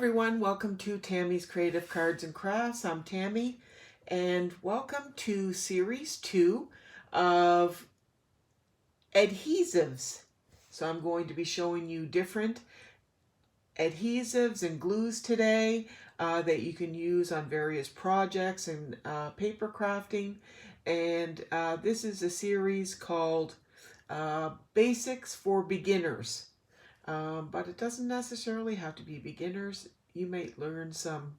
everyone, welcome to Tammy's Creative Cards and Crafts. I'm Tammy, and welcome to Series 2 of Adhesives. So I'm going to be showing you different adhesives and glues today that you can use on various projects and paper crafting. And this is a series called Basics for Beginners. But it doesn't necessarily have to be beginners. You might learn some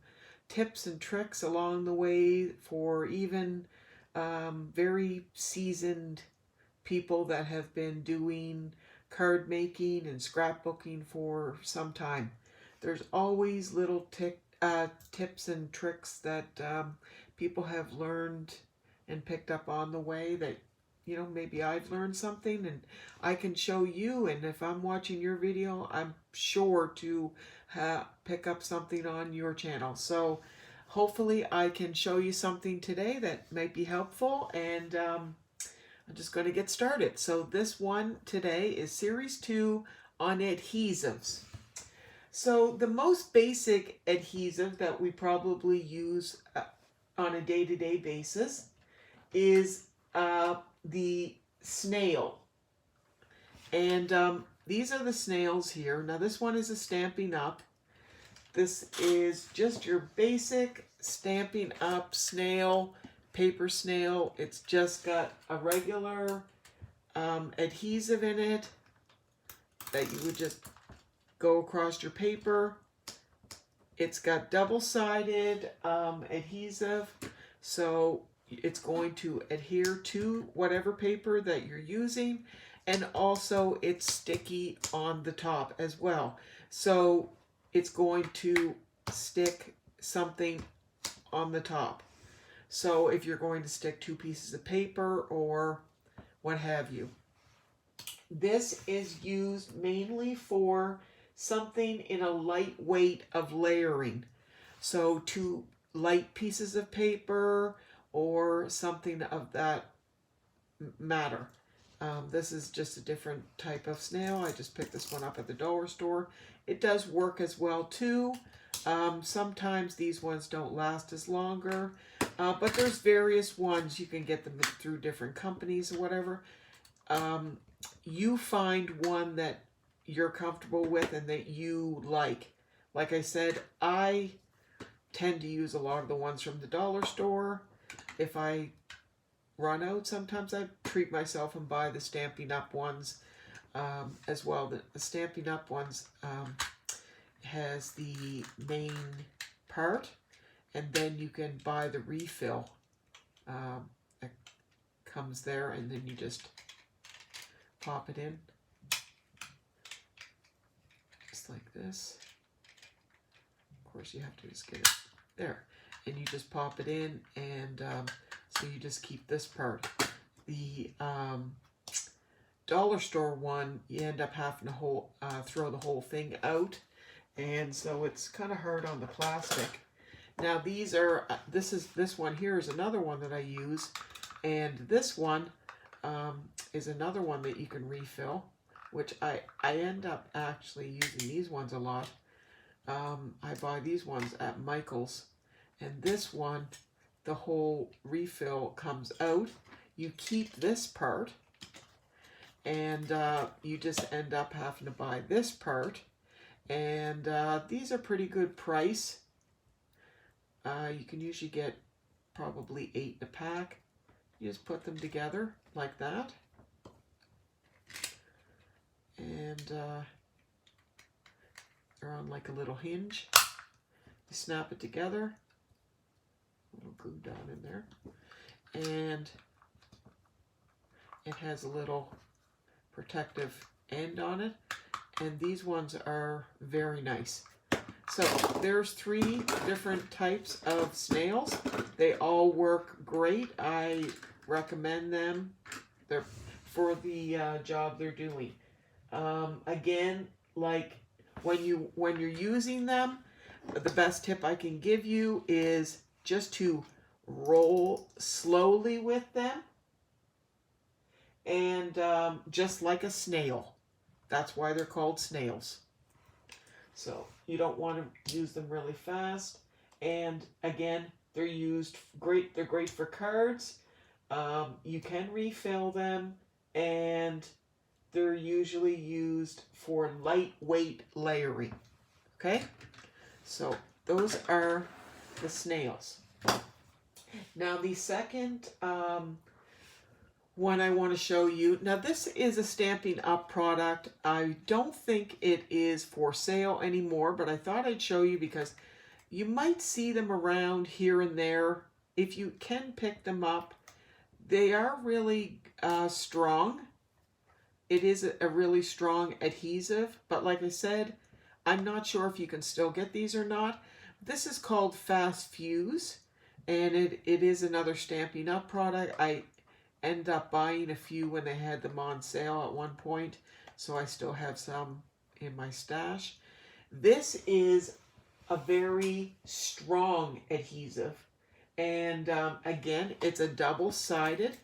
tips and tricks along the way for even very seasoned people that have been doing card making and scrapbooking for some time. There's always little tips and tricks that people have learned and picked up on the way that maybe I've learned something and I can show you, and if I'm watching your video, I'm sure to pick up something on your channel. So hopefully I can show you something today that might be helpful, and I'm just going to get started. So this one today is Series 2 on adhesives. So the most basic adhesive that we probably use on a day-to-day basis is the snail. And these are the snails here. Now this one is a Stampin' Up. This is just your basic Stampin' Up snail, paper snail. It's just got a regular adhesive in it that you would just go across your paper. It's got double-sided adhesive, so it's going to adhere to whatever paper that you're using, and also it's sticky on the top as well. So it's going to stick something on the top. So if you're going to stick two pieces of paper or what have you. This is used mainly for something in a light weight of layering. So two light pieces of paper or something of that matter. This is just a different type of snail. I just picked this one up at the dollar store. It does work as well too. Sometimes these ones don't last as longer, but there's various ones. You can get them through different companies or whatever. You find one that you're comfortable with and that you like. Like I said, I tend to use a lot of the ones from the dollar store. If I run out, sometimes I treat myself and buy the Stampin' Up ones as well. The Stampin' Up ones has the main part, and then you can buy the refill. It comes there, and then you just pop it in. Just like this. Of course, you have to just get it there. And you just pop it in, and so you just keep this part. The dollar store one, you end up having to throw the whole thing out, and so it's kind of hard on the plastic. Now these are this one here is another one that I use, and this one is another one that you can refill, which I end up actually using these ones a lot. I buy these ones at Michael's. And this one, the whole refill comes out. You keep this part, and you just end up having to buy this part. And these are pretty good price. You can usually get probably 8 in a pack. You just put them together like that. And they're on like a little hinge. You snap it together. Little glue down in there, and it has a little protective end on it, and these ones are very nice. So there's 3 different types of snails. They all work great. I recommend them. They're for the job they're doing. Again, like when you're using them, the best tip I can give you is just to roll slowly with them, and just like a snail. That's why they're called snails. So You don't want to use them really fast. And again, they're used great. They're great for cards. You can refill them, and they're usually used for lightweight layering. Okay, so those are the snails. Now the second one I want to show you. Now this is a Stampin' Up product. I don't think it is for sale anymore, but I thought I'd show you because you might see them around here and there. If you can pick them up, they are really strong. It is a really strong adhesive, but like I said, I'm not sure if you can still get these or not. This is called Fast Fuse, and it is another Stampin' Up product. I end up buying a few when they had them on sale at one point, so I still have some in my stash. This is a very strong adhesive, and again, it's a double-sided.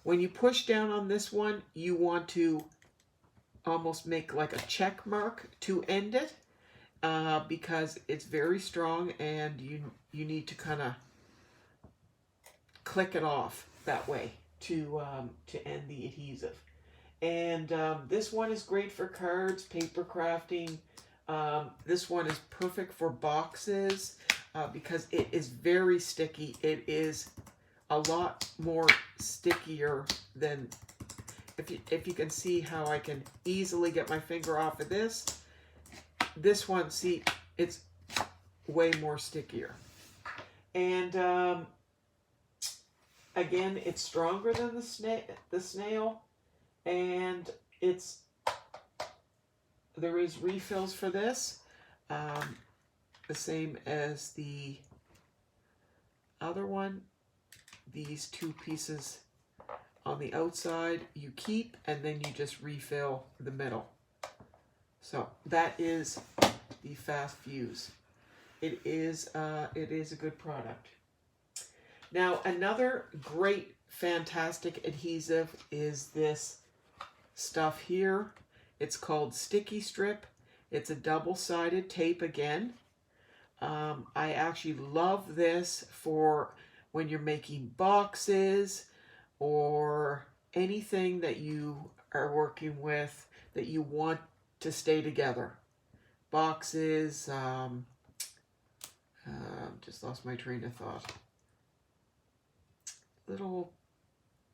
When you push down on this one, you want to almost make like a check mark to end it, because it's very strong, and you need to kind of click it off that way to end the adhesive. And this one is great for cards, paper crafting. This one is perfect for boxes because it is very sticky. It is a lot more stickier than, if you can see how I can easily get my finger off of this. This one, see, it's way more stickier. And again, it's stronger than the snail, and there is refills for this, the same as the other one. These two pieces on the outside you keep, and then you just refill the middle. So that is the Fast Fuse. It is a good product. Now, another great, fantastic adhesive is this stuff here. It's called Sticky Strip. It's a double-sided tape again. I actually love this for when you're making boxes or anything that you are working with that you want to stay together. Boxes, just lost my train of thought. Little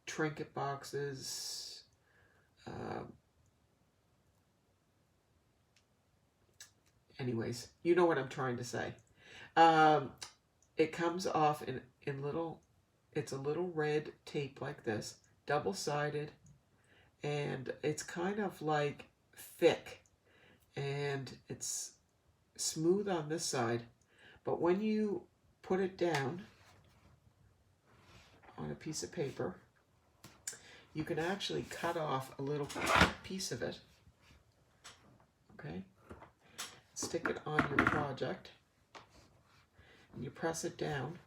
trinket boxes, anyways, you know what I'm trying to say. It comes off in little, it's a little red tape like this, double-sided, and it's kind of like thick, and it's smooth on this side, but when you put it down on a piece of paper, you can actually cut off a little piece of it, okay? Stick it on your project, and you press it down,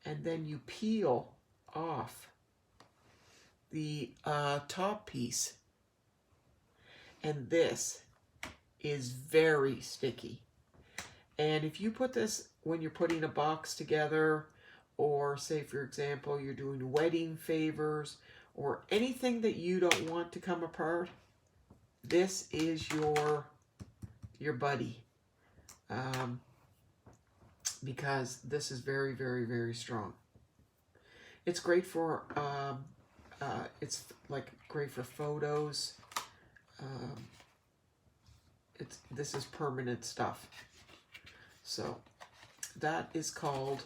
and then you peel off the top piece, and this is very sticky. And if you put this when you're putting a box together, or say, for example, you're doing wedding favors or anything that you don't want to come apart, this is your buddy, because this is very, very, very strong. It's great for it's like great for photos. This is permanent stuff. So that is called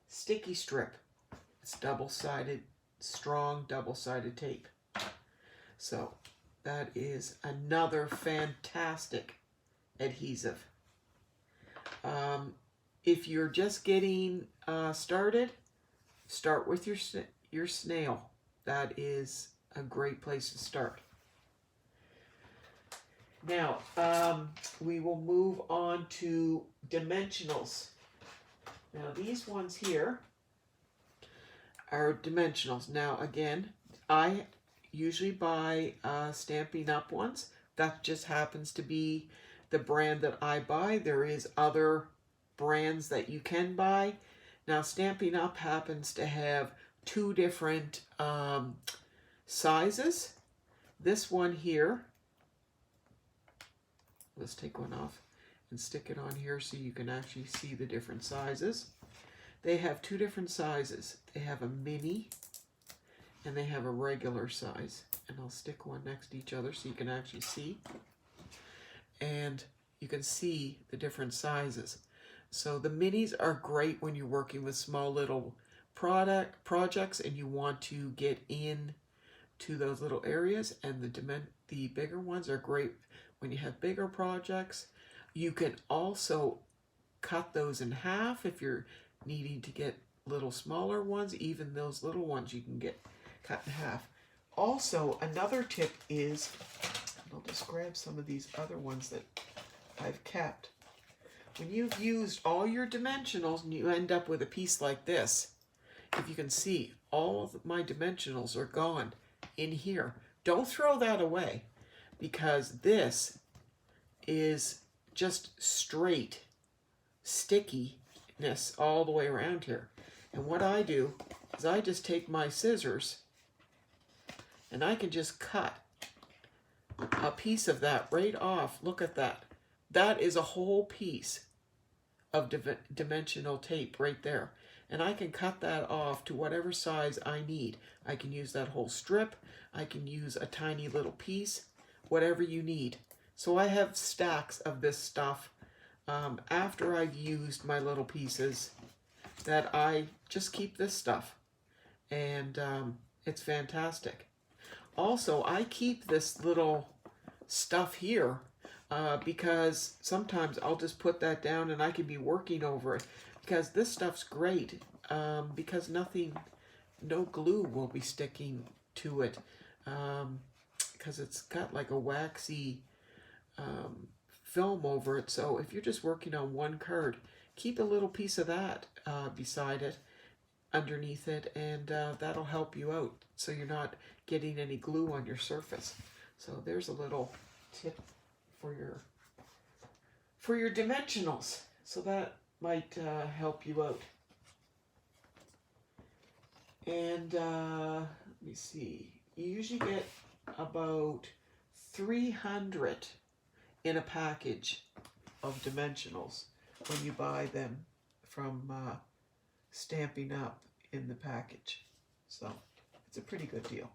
Sticky Strip. It's double-sided, strong double-sided tape. So that is another fantastic adhesive. If you're just getting started, start with your snail. That is a great place to start. Now, we will move on to dimensionals. Now, these ones here are dimensionals. Now, again, I usually buy Stampin' Up ones, that just happens to be the brand that I buy. There is other brands that you can buy. Now, Stampin' Up! Happens to have two different sizes. This one here, let's take one off and stick it on here so you can actually see the different sizes. They have two different sizes. They have a mini and they have a regular size. And I'll stick one next to each other so you can actually see. And you can see the different sizes. So the minis are great when you're working with small little projects and you want to get in to those little areas, and the bigger ones are great when you have bigger projects. You can also cut those in half if you're needing to get little smaller ones. Even those little ones you can get cut in half. Also, another tip is, I'll just grab some of these other ones that I've kept. When you've used all your dimensionals and you end up with a piece like this, if you can see, all of my dimensionals are gone in here. Don't throw that away, because this is just straight stickiness all the way around here. And what I do is I just take my scissors and I can just cut a piece of that right off. Look at that. That is a whole piece of dimensional tape right there. And I can cut that off to whatever size I need. I can use that whole strip. I can use a tiny little piece, whatever you need. So I have stacks of this stuff after I've used my little pieces, that I just keep this stuff. And it's fantastic. Also, I keep this little stuff here because sometimes I'll just put that down and I can be working over it, because this stuff's great because no glue will be sticking to it because it's got like a waxy film over it. So if you're just working on one card, keep a little piece of that beside it, underneath it, and that'll help you out so you're not getting any glue on your surface. So there's a little tip for your dimensionals. So that might help you out. And let me see, you usually get about 300 in a package of dimensionals when you buy them from Stampin' Up! In the package. So it's a pretty good deal.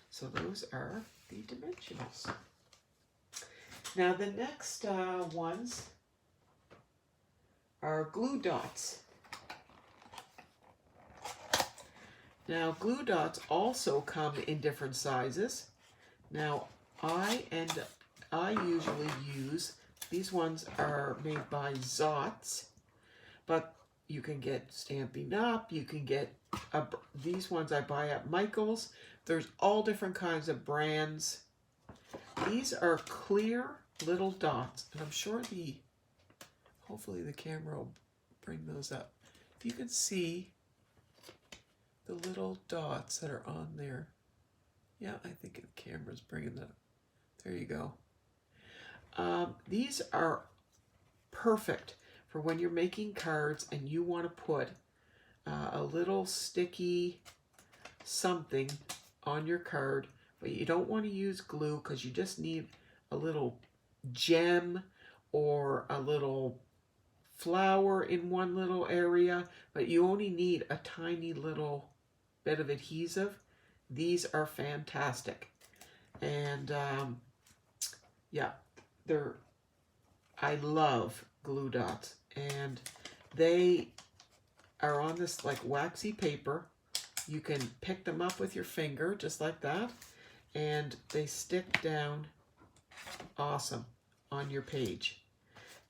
So those are the dimensionals. Now the next ones are glue dots. Now glue dots also come in different sizes. Now I usually use, these ones are made by Zots, but you can get Stampin' Up! You can get these ones I buy at Michael's. There's all different kinds of brands. These are clear little dots, and I'm sure hopefully the camera will bring those up. If you can see the little dots that are on there. Yeah, I think the camera's bringing that up. There you go. These are perfect for when you're making cards and you want to put a little sticky something on your card, but you don't want to use glue because you just need a little gem or a little flower in one little area, but you only need a tiny little bit of adhesive. These are fantastic. And yeah, I love glue dots, and they are on this like waxy paper. You can pick them up with your finger just like that, and they stick down awesome on your page.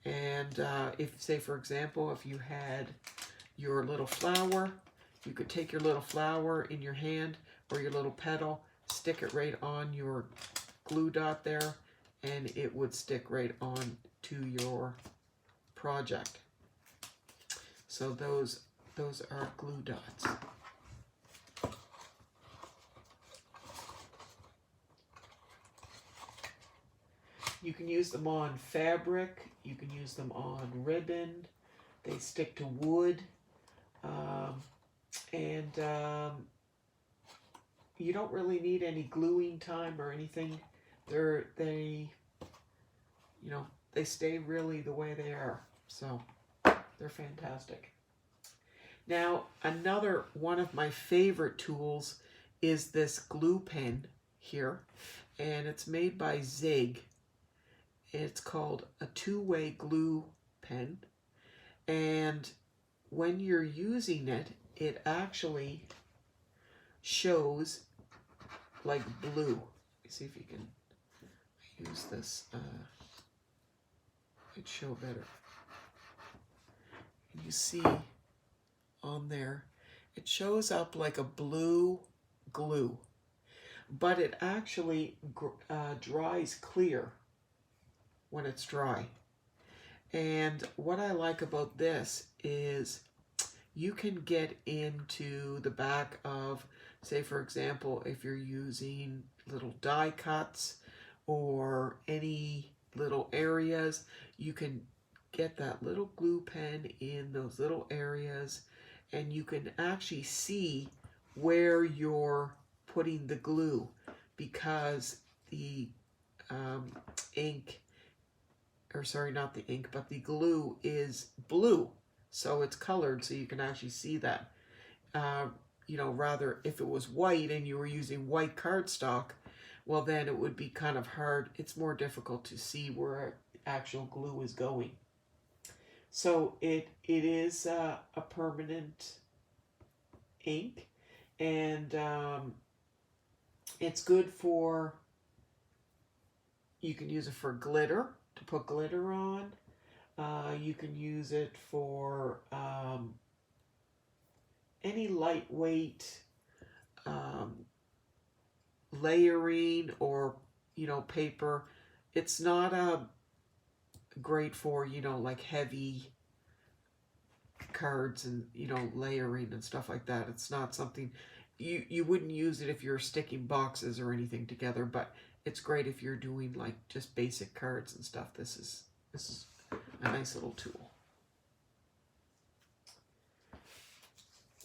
And if, say for example, if you had your little flower, you could take your little flower in your hand or your little petal, stick it right on your glue dot there, and it would stick right on to your project. So those are glue dots. You can use them on fabric, you can use them on ribbon, they stick to wood, and you don't really need any gluing time or anything. They stay really the way they are, so they're fantastic. Now, another one of my favorite tools is this glue pen here, and it's made by Zig. It's called a two-way glue pen, and when you're using it, it actually shows like blue. Let me see if you can use this. It'd show better. You see on there, it shows up like a blue glue, but it actually dries clear when it's dry. And what I like about this is you can get into the back of, say for example, if you're using little die cuts or any little areas, you can get that little glue pen in those little areas, and you can actually see where you're putting the glue, because the ink, or sorry, not the ink, but the glue is blue, so it's colored, so you can actually see that. Rather if it was white and you were using white cardstock, well then it would be kind of hard. It's more difficult to see where actual glue is going. So it is a permanent ink, and it's good for, you can use it for glitter, to put glitter on. You can use it for any lightweight layering or paper. It's not great for like heavy cards and layering and stuff like that. It's not something you wouldn't use it if you're sticking boxes or anything together, but it's great if you're doing like just basic cards and stuff. This is a nice little tool.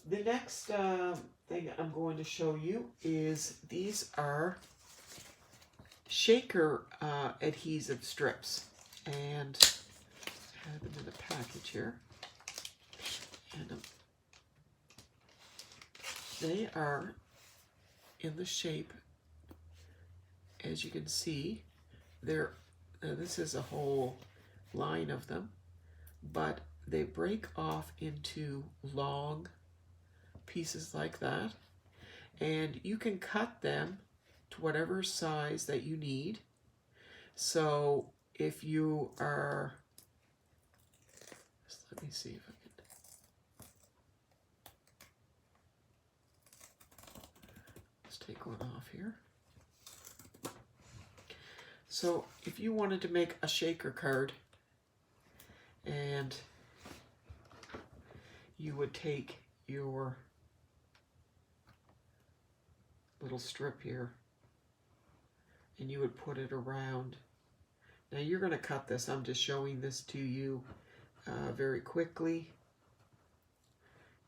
The next thing I'm going to show you is these are shaker adhesive strips, and I have them in a package here, and they are in the shape, as you can see. This is a whole line of them, but they break off into long pieces like that, and you can cut them to whatever size that you need. So if you are, let me see if I can, let's take one off here. So if you wanted to make a shaker card, and you would take your little strip here and you would put it around. Now you're going to cut this. I'm just showing this to you very quickly.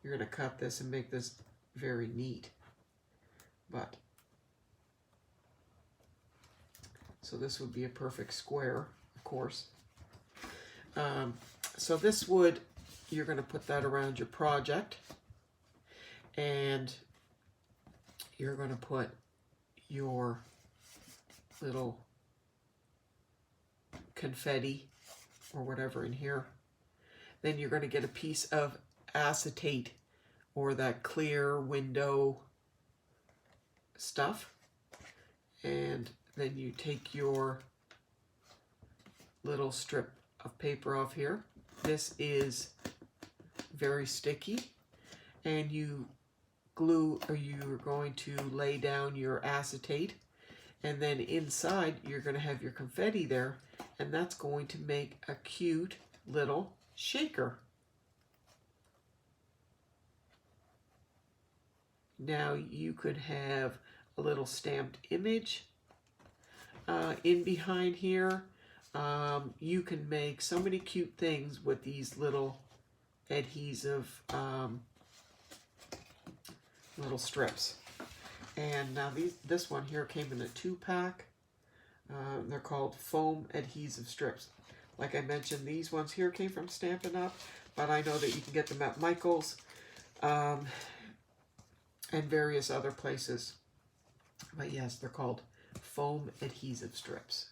You're going to cut this and make this very neat. But so this would be a perfect square, of course. So this would, you're going to put that around your project, and you're going to put your little confetti or whatever in here. Then you're going to get a piece of acetate or that clear window stuff, and then you take your little strip of paper off here. This is very sticky, and you glue, or you're going to lay down your acetate, and then inside you're going to have your confetti there, and that's going to make a cute little shaker. Now you could have a little stamped image in behind here. you can make so many cute things with these little adhesive little strips. And now this one here came in a 2-pack. They're called foam adhesive strips. Like I mentioned, these ones here came from Stampin' Up, but I know that you can get them at Michael's and various other places. But yes, they're called foam adhesive strips.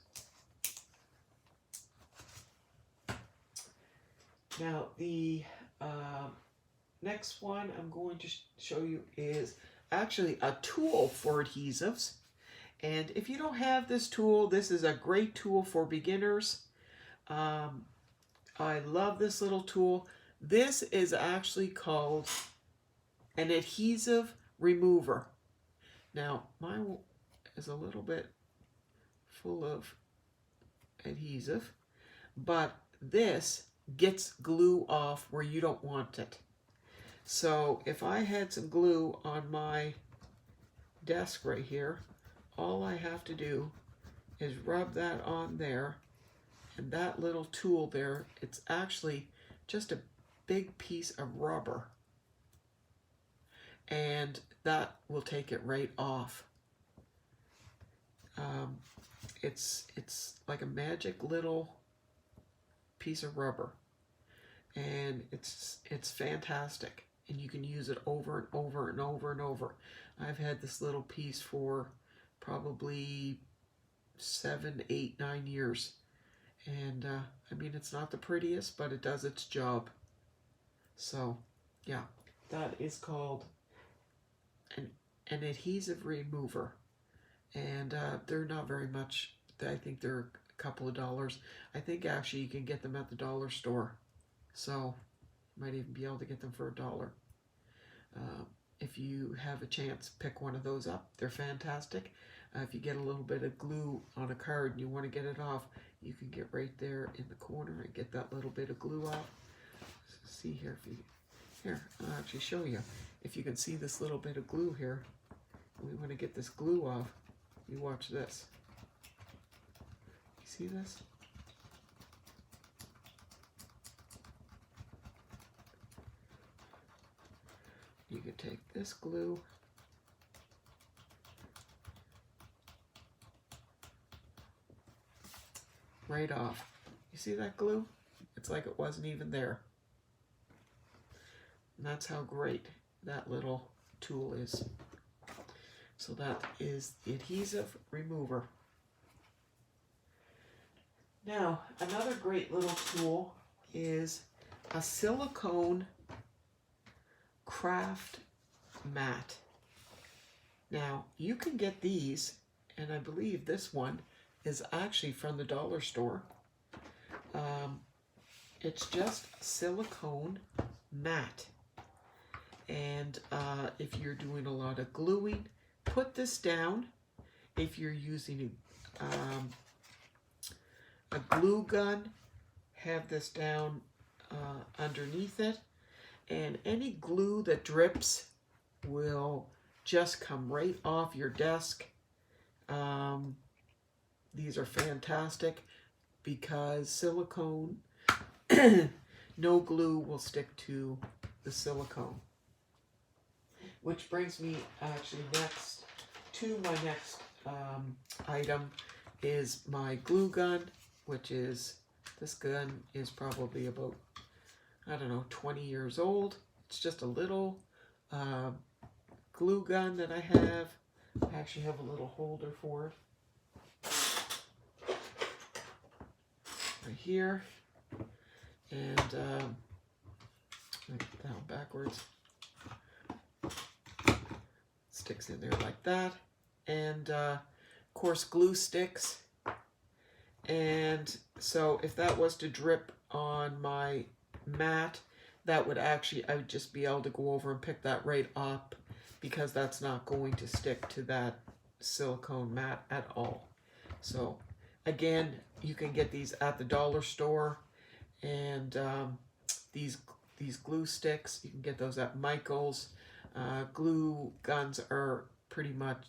Now the next one I'm going to show you is actually a tool for adhesives. And if you don't have this tool, this is a great tool for beginners. I love this little tool. This is actually called an adhesive remover. Now, mine is a little bit full of adhesive, but this gets glue off where you don't want it. So if I had some glue on my desk right here, all I have to do is rub that on there, and that little tool there, it's actually just a big piece of rubber, and that will take it right off. It's like a magic little piece of rubber, and it's fantastic, and you can use it over and over and over and over. I've had this little piece for probably 7, 8, 9 years, and I mean, it's not the prettiest, but it does its job. So yeah, that is called an adhesive remover, and they're not very much. I think they're a couple of dollars. I think actually you can get them at the dollar store, so you might even be able to get them for $1. If you have a chance, pick one of those up. They're fantastic. If you get a little bit of glue on a card and you want to get it off, you can get right there in the corner and get that little bit of glue off. See here, I'll actually show you. If you can see this little bit of glue here, we want to get this glue off. You watch this. You see this? You could take this glue right off. You see that glue? It's like it wasn't even there. And that's how great that little tool is. So that is the adhesive remover. Now, another great little tool is a silicone craft mat. Now, you can get these, and I believe this one is actually from the dollar store. It's just silicone mat. And if you're doing a lot of gluing, put this down. If you're using a glue gun, have this down underneath it. And any glue that drips will just come right off your desk. These are fantastic because silicone, no glue will stick to the silicone. Which brings me actually next to my next item is my glue gun, which is, this gun is probably about, I don't know, 20 years old. It's just a little glue gun that I have. I actually have a little holder for it. Right here. And down backwards. Sticks in there like that. And course glue sticks. And so if that was to drip on my mat, that would actually, I would just be able to go over and pick that right up, because that's not going to stick to that silicone mat at all. So again, you can get these at the dollar store, and these glue sticks, you can get those at Michael's. Glue guns are pretty much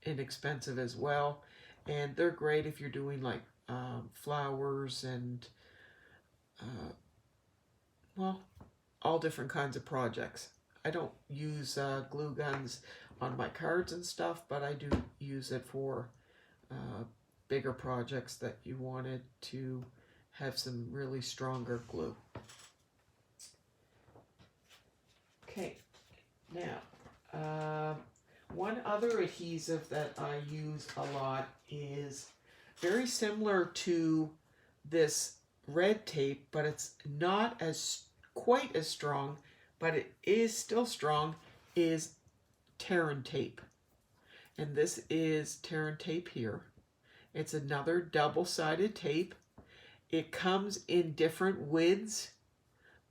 inexpensive as well, and they're great if you're doing like flowers and well, all different kinds of projects. I don't use glue guns on my cards and stuff, but I do use it for bigger projects that you wanted to have some really stronger glue. Okay, now one other adhesive that I use a lot is very similar to this red tape, but it's not as quite as strong, but it is still strong, is Tarun Tape. And this is Tarun Tape here. It's another double-sided tape. It comes in different widths.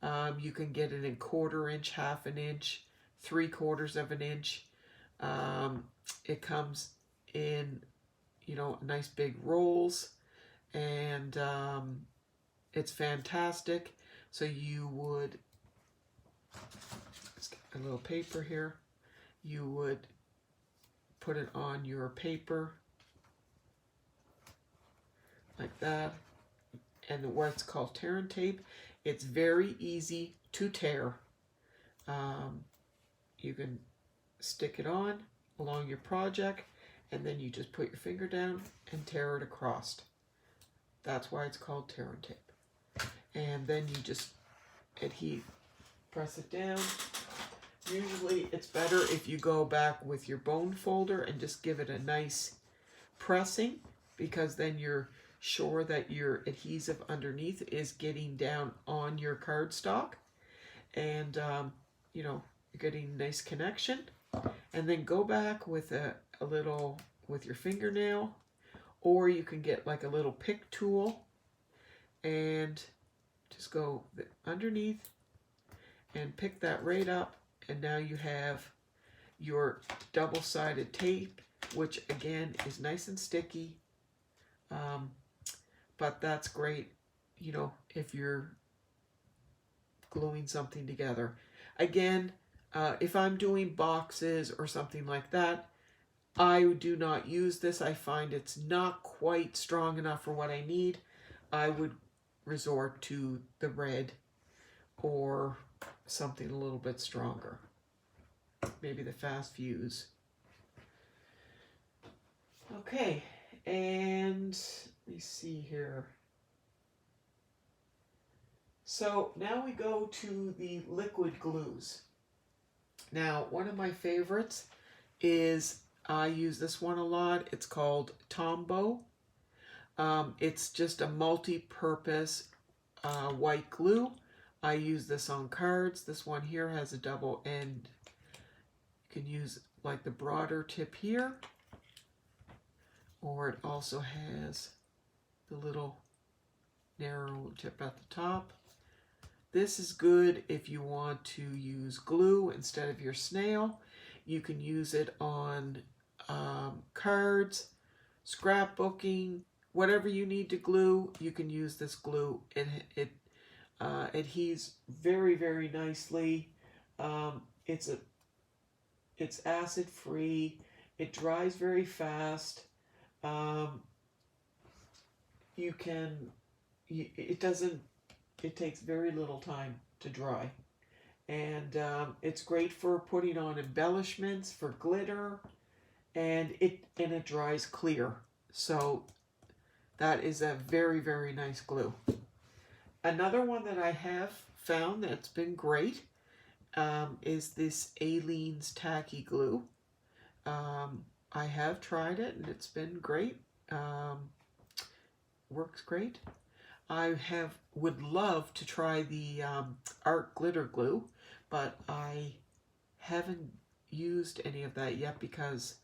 You can get it in 1/4 inch, 1/2 inch, 3/4 of an inch. It comes in, you know, nice big rolls, and it's fantastic. So you would, let's get a little paper here, you would put it on your paper like that, and what's called Tarun Tape. It's very easy to tear. You can stick it on along your project, and then you just put your finger down and tear it across. That's why it's called Tarun Tape. And then you just press it down. Usually it's better if you go back with your bone folder and just give it a nice pressing, because then you're sure that your adhesive underneath is getting down on your cardstock, and you know, you're getting a nice connection. And then go back with a little, with your fingernail, or you can get like a little pick tool and just go underneath and pick that right up, and now you have your double-sided tape, which again is nice and sticky, but that's great, you know, if you're gluing something together. Again, if I'm doing boxes or something like that, I do not use this. I find it's not quite strong enough for what I need. I would resort to the red or something a little bit stronger. Maybe the Fast Fuse. Okay, and let me see here. So now we go to the liquid glues. Now, one of my favorites is, I use this one a lot. It's called Tombow. It's just a multi-purpose white glue. I use this on cards. This one here has a double end. You can use like the broader tip here, or it also has the little narrow tip at the top. This is good if you want to use glue instead of your snail. You can use it on cards, scrapbooking, whatever you need to glue, you can use this glue. It adheres very, very nicely. It's acid free. It dries very fast. It takes very little time to dry. And it's great for putting on embellishments, for glitter, and it dries clear. So that is a very, very nice glue. Another one that I have found that's been great is this Aleene's Tacky Glue. I have tried it and it's been great. Works great. I would love to try the Art Glitter Glue, but I haven't used any of that yet because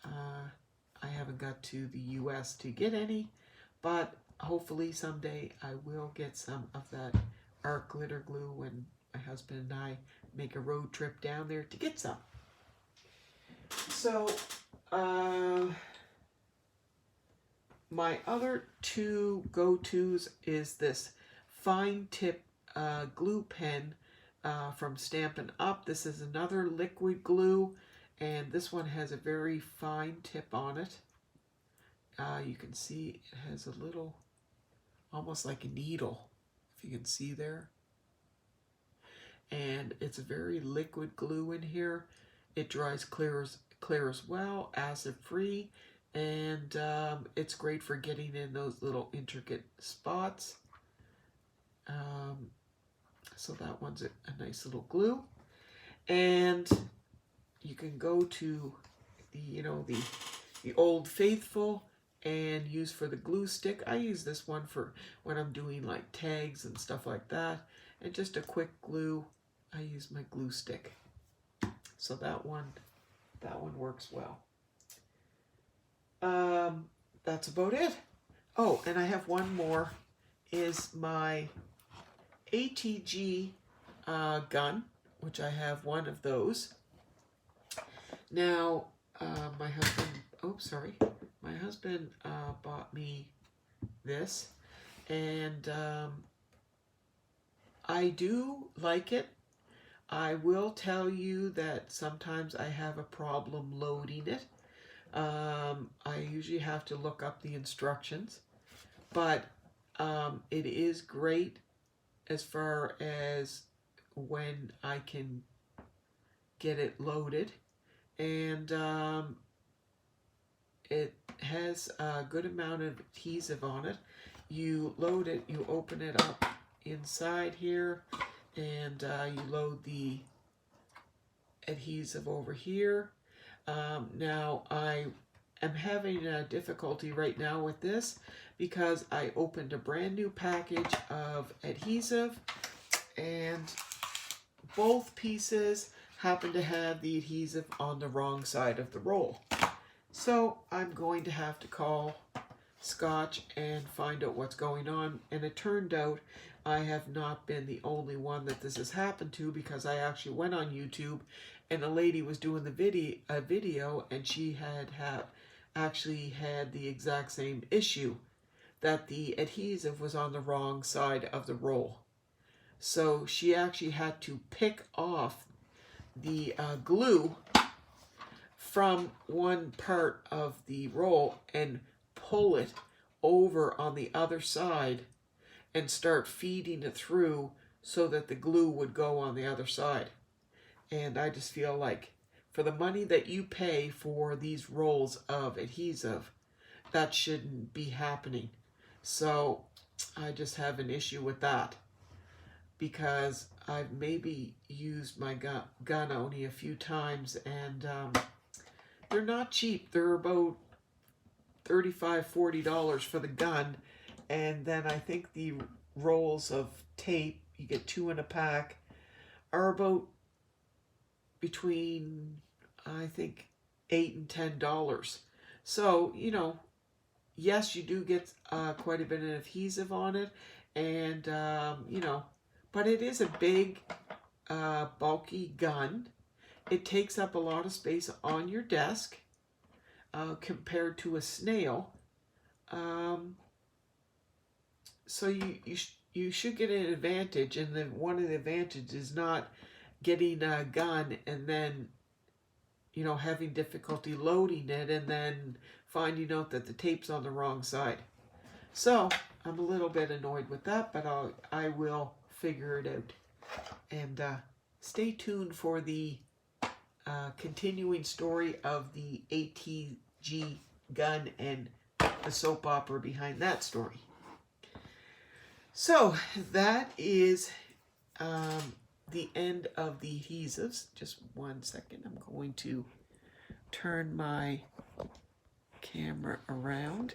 I haven't got to the US to get any, but hopefully someday I will get some of that Art Glitter Glue when my husband and I make a road trip down there to get some. So my other two go-tos is this fine tip glue pen from Stampin' Up. This is another liquid glue, and this one has a very fine tip on it. you can see it has a little, almost like a needle, if you can see there. And it's a very liquid glue in here. It dries clear as well, acid free, and it's great for getting in those little intricate spots. So that one's a nice little glue. And you can go to the Old Faithful and use for the glue stick. I use this one for when I'm doing like tags and stuff like that. And just a quick glue, I use my glue stick. So that one works well. That's about it. Oh, and I have one more, is my ATG gun, which I have one of those. Now, my husband bought me this, and I do like it. I will tell you that sometimes I have a problem loading it. I usually have to look up the instructions, but it is great as far as when I can get it loaded. And it has a good amount of adhesive on it. You load it, you open it up inside here, and you load the adhesive over here. Now I am having a difficulty right now with this because I opened a brand new package of adhesive, and both pieces happen to have the adhesive on the wrong side of the roll. So I'm going to have to call Scotch and find out what's going on. And it turned out I have not been the only one that this has happened to, because I actually went on YouTube and a lady was doing the video, and she had actually had the exact same issue, that the adhesive was on the wrong side of the roll. So she actually had to pick off the glue from one part of the roll and pull it over on the other side and start feeding it through so that the glue would go on the other side. And I just feel like for the money that you pay for these rolls of adhesive, that shouldn't be happening. So I just have an issue with that, because I've maybe used my gun only a few times, and they're not cheap. They're about $35, $40 for the gun, and then I think the rolls of tape, you get 2 in a pack, are about between, I think, $8 and $10. So, you know, yes, you do get quite a bit of adhesive on it, and you know, but it is a big, bulky gun. It takes up a lot of space on your desk compared to a snail. So you should get an advantage, and then one of the advantages is not getting a gun and then, you know, having difficulty loading it and then finding out that the tape's on the wrong side. So I'm a little bit annoyed with that, but I will figure it out. And stay tuned for the continuing story of the ATG gun and the soap opera behind that story. So that is the end of the adhesives. Just 1 second. I'm going to turn my camera around.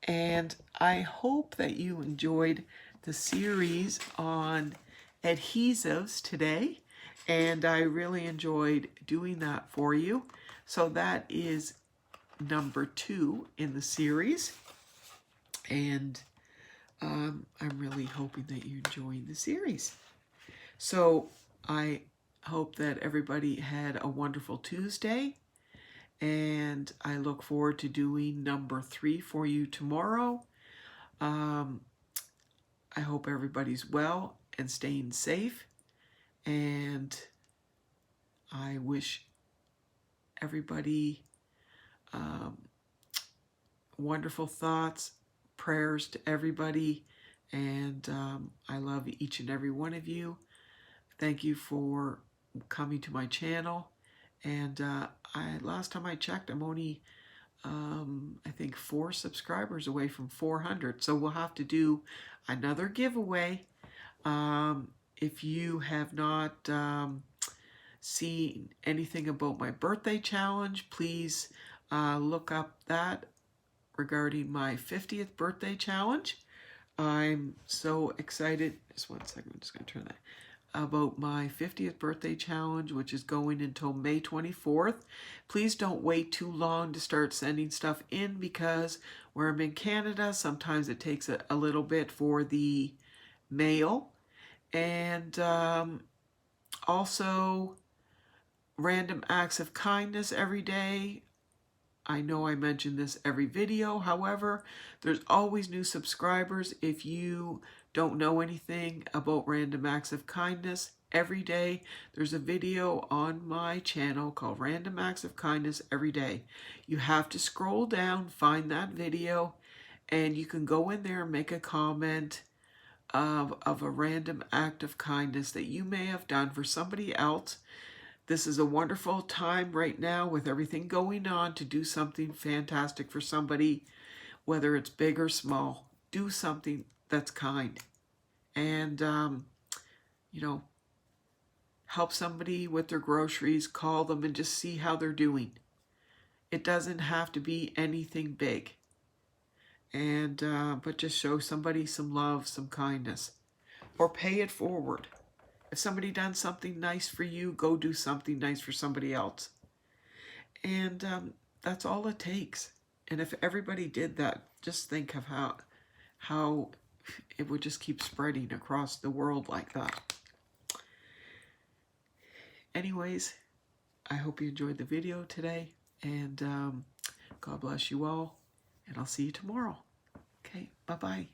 And I hope that you enjoyed the series on adhesives today. And I really enjoyed doing that for you. So that is number 2 in the series. And I'm really hoping that you're enjoying the series. So I hope that everybody had a wonderful Tuesday. And I look forward to doing number 3 for you tomorrow. I hope everybody's well and staying safe. And I wish everybody wonderful thoughts, prayers to everybody, and I love each and every one of you. Thank you for coming to my channel. And last time I checked, I'm only I think 4 subscribers away from 400. So we'll have to do another giveaway. If you have not seen anything about my birthday challenge, please look up that regarding my 50th birthday challenge. I'm so excited. Just one second, I'm just going to turn that. About my 50th birthday challenge, which is going until May 24th. Please don't wait too long to start sending stuff in, because where I'm in Canada, sometimes it takes a little bit for the mail. And also random acts of kindness every day. I know I mention this every video. However, there's always new subscribers. If you don't know anything about random acts of kindness, every day there's a video on my channel called Random Acts of Kindness Every Day. You have to scroll down, find that video, and you can go in there and make a comment of a random act of kindness that you may have done for somebody else. This is a wonderful time right now with everything going on to do something fantastic for somebody, whether it's big or small. Do something that's kind. And, you know, help somebody with their groceries, call them and just see how they're doing. It doesn't have to be anything big. And, but just show somebody some love, some kindness. Or pay it forward. If somebody done something nice for you, go do something nice for somebody else. And that's all it takes. And if everybody did that, just think of how it would just keep spreading across the world like that. Anyways, I hope you enjoyed the video today. And God bless you all. And I'll see you tomorrow. Okay, bye-bye.